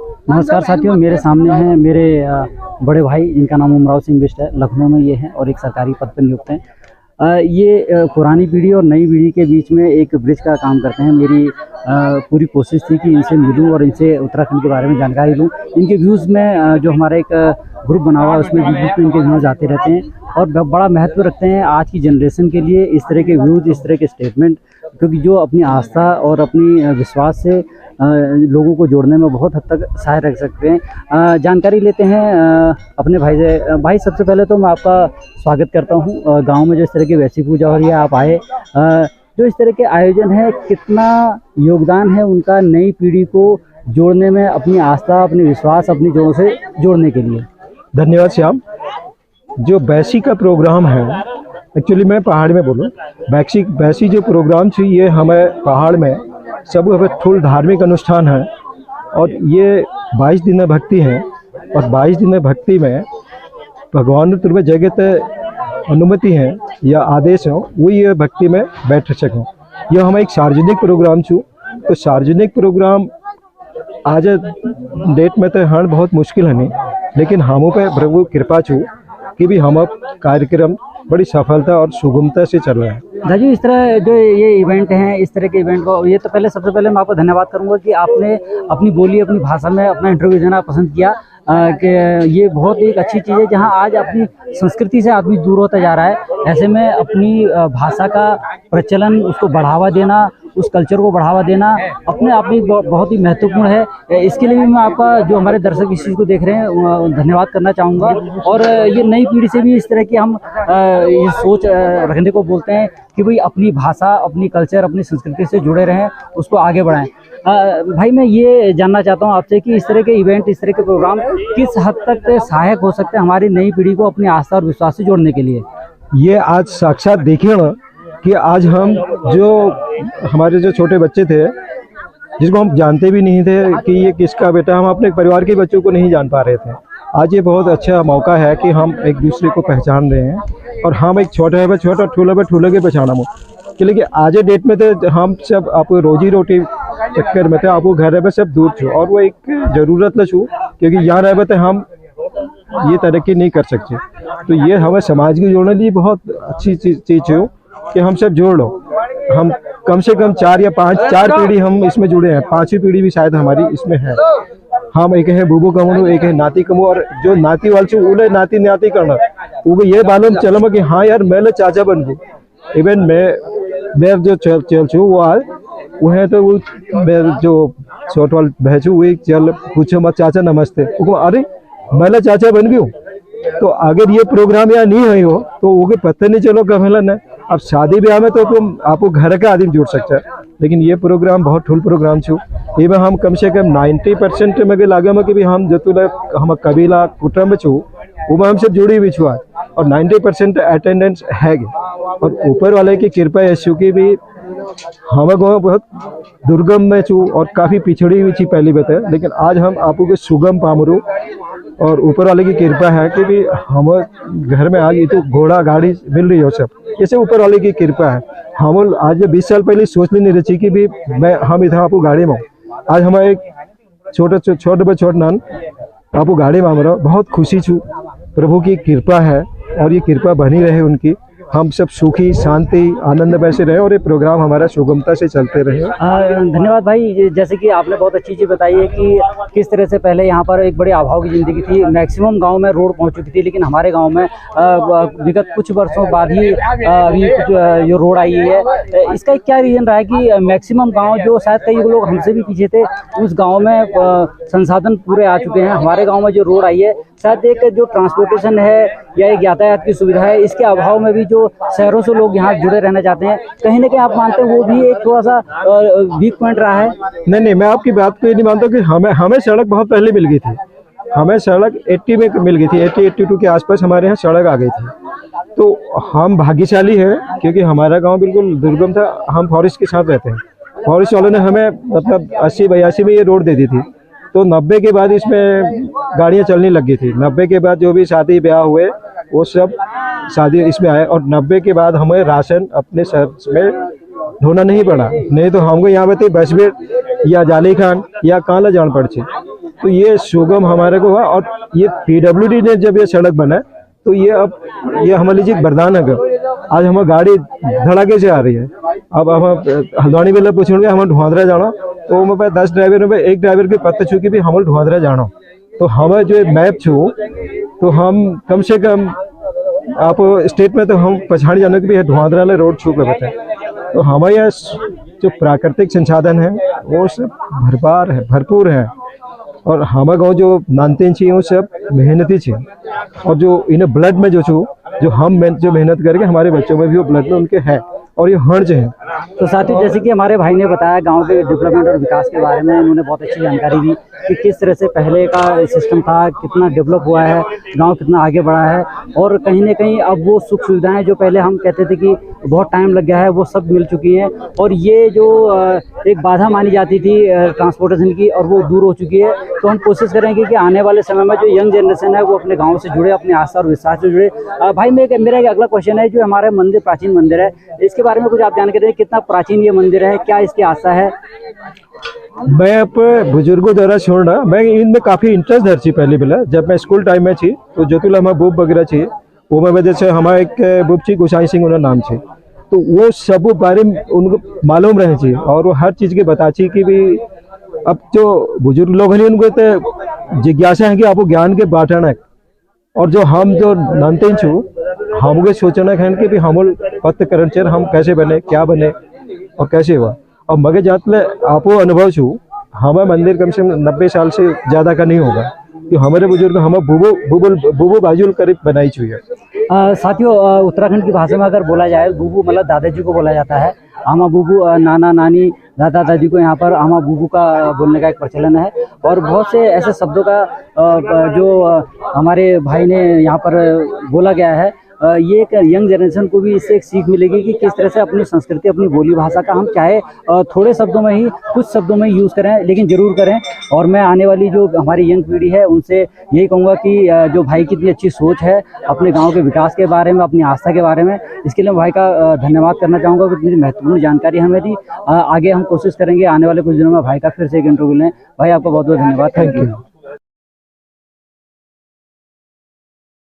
नमस्कार साथियों, मेरे सामने हैं मेरे बड़े भाई, जिनका नाम उमराव सिंह बिष्ट है। लखनऊ में ये हैं और एक सरकारी पद पर नियुक्त हैं। ये पुरानी पीढ़ी और नई पीढ़ी के बीच में एक ब्रिज का काम करते हैं। मेरी पूरी कोशिश थी कि इनसे मिलूं और इनसे उत्तराखंड के बारे में जानकारी लूं। इनके व्यूज़ में जो हमारा एक ग्रुप बना हुआ है उसमें बीच में इनके व्यूज़ आते रहते हैं और बड़ा महत्व रखते हैं आज की जनरेशन के लिए इस तरह के व्यूज़, इस तरह के स्टेटमेंट, क्योंकि जो अपनी आस्था और अपनी विश्वास से लोगों को जोड़ने में बहुत हद तक सहाय रख सकते हैं। जानकारी लेते हैं अपने भाई से। भाई, सबसे पहले तो मैं आपका स्वागत करता हूं। गांव में जो इस तरह की वैसी पूजा हो रही है, आप आए, जो इस तरह के आयोजन है, कितना योगदान है उनका नई पीढ़ी को जोड़ने में, अपनी आस्था, अपनी विश्वास, अपनी जोड़ों से जोड़ने के लिए? धन्यवाद श्याम। जो बैसी का प्रोग्राम है, एक्चुअली मैं पहाड़ में बोलूँ, बैसी जो प्रोग्राम थी, ये हमें पहाड़ में सब ठुल धार्मिक अनुष्ठान है और ये 22 दिन भक्ति है। और 22 दिन भक्ति में भगवान तुर्वे जगत अनुमति है या आदेश हो, वो ये भक्ति में बैठ सकें। यह हमें एक सार्वजनिक प्रोग्राम छू। तो सार्वजनिक प्रोग्राम आज डेट में तो हण बहुत मुश्किल है नहीं, लेकिन हमों पे प्रभु कृपा छू कि भी हम कार्यक्रम बड़ी सफलता और सुगमता से चल रहा है। दाजू, इस तरह जो ये इवेंट हैं, इस तरह के इवेंट को, ये तो पहले सबसे पहले मैं आपको धन्यवाद करूंगा कि आपने अपनी बोली, अपनी भाषा में अपना इंटरव्यू देना पसंद किया। कि ये बहुत एक अच्छी चीज़ है जहां आज अपनी संस्कृति से आदमी दूर होता जा रहा है। ऐसे में अपनी भाषा का प्रचलन, उसको बढ़ावा देना, उस कल्चर को बढ़ावा देना अपने आप में बहुत ही महत्वपूर्ण है। इसके लिए भी मैं आपका, जो हमारे दर्शक इस चीज़ को देख रहे हैं, धन्यवाद करना चाहूँगा। और ये नई पीढ़ी से भी इस तरह की हम ये सोच रखने को बोलते हैं कि भाई अपनी भाषा, अपनी कल्चर, अपनी संस्कृति से जुड़े रहें, उसको आगे बढ़ाएं। भाई, मैं ये जानना चाहता हूँ आपसे कि इस तरह के इवेंट, इस तरह के प्रोग्राम किस हद तक सहायक हो सकते हैं हमारी नई पीढ़ी को अपनी आस्था और विश्वास से जोड़ने के लिए? ये आज साक्षात देखिए ना कि आज हम जो हमारे जो छोटे बच्चे थे, जिसको हम जानते भी नहीं थे कि ये किसका बेटा, हम अपने परिवार के बच्चों को नहीं जान पा रहे थे। आज ये बहुत अच्छा मौका है कि हम एक दूसरे को पहचान रहे हैं और हम एक छोटे पे छोटा, ठूले पे ठूले के पहचाना हो। लेकिन आज डेट में तो हम सब आप रोजी रोटी चक्कर में थे, आपको घर पे सब दूर छो और वो एक ज़रूरत न छू, क्योंकि यहाँ रहे तो हम ये तरक्की नहीं कर सकते। तो ये हमें समाज को जोड़ने के लिए बहुत अच्छी चीज़ है कि हम सब जोड़ लो। हम कम से कम 4 या 5 पीढ़ी हम इसमें जुड़े हैं, 5वीं पीढ़ी भी शायद हमारी इसमें है। हम एक है बूबू कमू, एक है नाती कमू, और जो नाती वाल छू उन्हें नाती नाती करना, वो ये मालूम चलो कि हाँ यार मैं चाचा बन गू। इवन मैं जो चल छू वो आज वो है, तो वो मैं जो छोट वाल भैंसू वो चल पूछो मत चाचा नमस्ते, वो अरे मैं चाचा बन गई। तो अगर ये प्रोग्राम यहाँ नहीं हुई हो तो वो पता नहीं चलो कब है ना। अब शादी ब्याह में तो तुम आपको घर का आदमी जुड़ सकता है, लेकिन ये प्रोग्राम बहुत ठुल प्रोग्राम छू। ये हम कम से कम 90% में लागे में कि भी हम जो हम कबीला कुटुंब छू वो हम सब जुड़ी हुई छू आज, और 90% अटेंडेंस है। और ऊपर वाले की कृपा ऐसी की भी हम बहुत दुर्गम में छू और काफ़ी पिछड़ी हुई थी पहली बात है, लेकिन आज हम आपको सुगम पामरू और ऊपर वाले की कृपा है कि भी हम घर में आज ये तो घोड़ा गाड़ी मिल रही हो सब, इसे ऊपर वाले की कृपा है। हम आज 20 साल पहले सोच भी नहीं रही कि भी हम इधर आपको गाड़ी में, आज हम एक छोटे नान आपको गाड़ी में हमारा बहुत खुशी छू। प्रभु की कृपा है और ये कृपा बनी रहे उनकी, हम सब सुखी शांति आनंद में से रहे और ये प्रोग्राम हमारा सुगमता से चलते रहे। धन्यवाद भाई। जैसे कि आपने बहुत अच्छी चीज़ बताई है कि किस तरह से पहले यहाँ पर एक बड़े अभाव की ज़िंदगी थी। मैक्सिमम गांव में रोड पहुँच चुकी थी, लेकिन हमारे गांव में विगत कुछ वर्षों बाद ही अभी कुछ जो रोड आई है। इसका क्या रीज़न रहा है कि मैक्सिमम गाँव, जो शायद कई लोग हमसे भी पीछे थे, उस गाँव में संसाधन पूरे आ चुके हैं। हमारे गाँव में जो रोड आई है, शायद एक जो ट्रांसपोर्टेशन है या एक यातायात की सुविधा है, इसके अभाव में भी जो शहरों से लोग यहाँ जुड़े रहना चाहते हैं, कहीं ना कहीं आप मानते हैं वो भी एक थोड़ा सा वीक पॉइंट रहा है? नहीं, मैं आपकी बात को ये नहीं मानता कि हमें सड़क बहुत पहले मिल गई थी। हमें सड़क 80 में मिल गई थी, 82 के आसपास हमारे यहाँ सड़क आ गई थी। तो हम भाग्यशाली हैं क्योंकि हमारा गाँव बिल्कुल दुर्गम था। हम फॉरेस्ट के साथ रहते हैं, फॉरेस्ट वालों ने हमें मतलब 80-82 में ये रोड दे दी थी। तो 90 के बाद इसमें गाड़ियाँ चलने लग गई थी। 90 के बाद जो भी शादी ब्याह हुए वो सब शादी इसमें आए, और 90 के बाद हमें राशन अपने शहर में ढूंढना नहीं पड़ा। नहीं तो हमको यहाँ पे बस में या जाली खान या कहाँ ला जान पड़े। तो ये सुगम हमारे को हुआ। और ये PWD ने जब ये सड़क बना तो ये अब ये हमारे लिए वरदान है। आज हमारी गाड़ी धड़ाके से आ रही है। अब हम हल्द्वानी वाले पूछेंगे हम ढुआंधरा जाना तो मैं पास 10 ड्राइवर में एक ड्राइवर के पत्ते छू के भी हम ढुआंधरा जाना तो हमें जो मैप छू तो हम कम से कम आप स्टेट में तो हम पछाड़ी जाने के भी ढुआंधरा वाले रोड छू के बैठे। तो हमारे यहाँ जो प्राकृतिक संसाधन है वो सब भरपूर है और हमारे गाँव जो नानते चाहिए वो सब मेहनती चाहिए और जो इन्हें ब्लड में जो हम जो मेहनत करके हमारे बच्चों में भी वो ब्लड में उनके है और ये हर्ज है। तो साथियों, जैसे कि हमारे भाई ने बताया गांव के डेवलपमेंट और विकास के बारे में, उन्होंने बहुत अच्छी जानकारी दी कि किस तरह से पहले का सिस्टम था, कितना डेवलप हुआ है, गांव कितना आगे बढ़ा है और कहीं ना कहीं अब वो सुख सुविधाएं जो पहले हम कहते थे कि बहुत टाइम लग गया है वो सब मिल चुकी हैं और ये जो एक बाधा मानी जाती थी ट्रांसपोर्टेशन की और वो दूर हो चुकी है। तो हम कोशिश करेंगे कि आने वाले समय में जो यंग जनरेशन है वो अपने गाँव से जुड़े, अपने आस्था और विश्वास से जुड़े। भाई मेरा एक अगला क्वेश्चन है, जो हमारे मंदिर प्राचीन मंदिर है इसके बारे में कुछ आप जानकारी दें, कितना प्राचीन ये मंदिर है, क्या इसकी आस्था है? मैं अब बुजुर्गों द्वारा छोड़ रहा, मैं इनमें काफ़ी इंटरेस्ट धर छी। पहले बेला जब मैं स्कूल टाइम में थी तो जोतुला हमारा बुब वगैरह थी वो में वजह से हमारा एक बुब थी गोसाई सिंह उनका नाम थी तो वो सब बारे में उनको मालूम रहे थी और वो हर चीज़ के बता छी कि भी अब जो बुजुर्ग लोग हैं उनको तो जिज्ञासा है कि आपको ज्ञान के बांटन है और जो हम जो नानते छू हमको सोचना है कि भी हम पत्र करण हम कैसे बने, क्या बने और कैसे हुआ। और मगे जाते आपो अनुभव छू हमारे मंदिर कम से कम 90 साल से ज़्यादा का नहीं होगा कि हमारे बुजुर्ग हम बुबू बाजुल करीब बनाई छुई है। साथियों, उत्तराखंड की भाषा में अगर बोला जाए बुबू मतलब दादाजी को बोला जाता है। आमा बुबू नाना नानी दादा दादी को यहाँ पर आमा बुबू का बोलने का एक प्रचलन है और बहुत से ऐसे शब्दों का जो हमारे भाई ने यहाँ पर बोला गया है। ये एक यंग जनरेशन को भी इससे एक सीख मिलेगी कि किस तरह से अपनी संस्कृति, अपनी बोली भाषा का हम चाहे थोड़े शब्दों में ही, कुछ शब्दों में ही यूज़ करें लेकिन ज़रूर करें। और मैं आने वाली जो हमारी यंग पीढ़ी है उनसे यही कहूँगा कि जो भाई की इतनी अच्छी सोच है अपने गांव के विकास के बारे में, अपनी आस्था के बारे में, इसके लिए मैं भाई का धन्यवाद करना चाहूँगा कि इतनी महत्वपूर्ण जानकारी हमें दी। आगे हम कोशिश करेंगे आने वाले कुछ दिनों में भाई का फिर से एक इंटरव्यू लें। भाई आपका बहुत बहुत धन्यवाद। Thank you.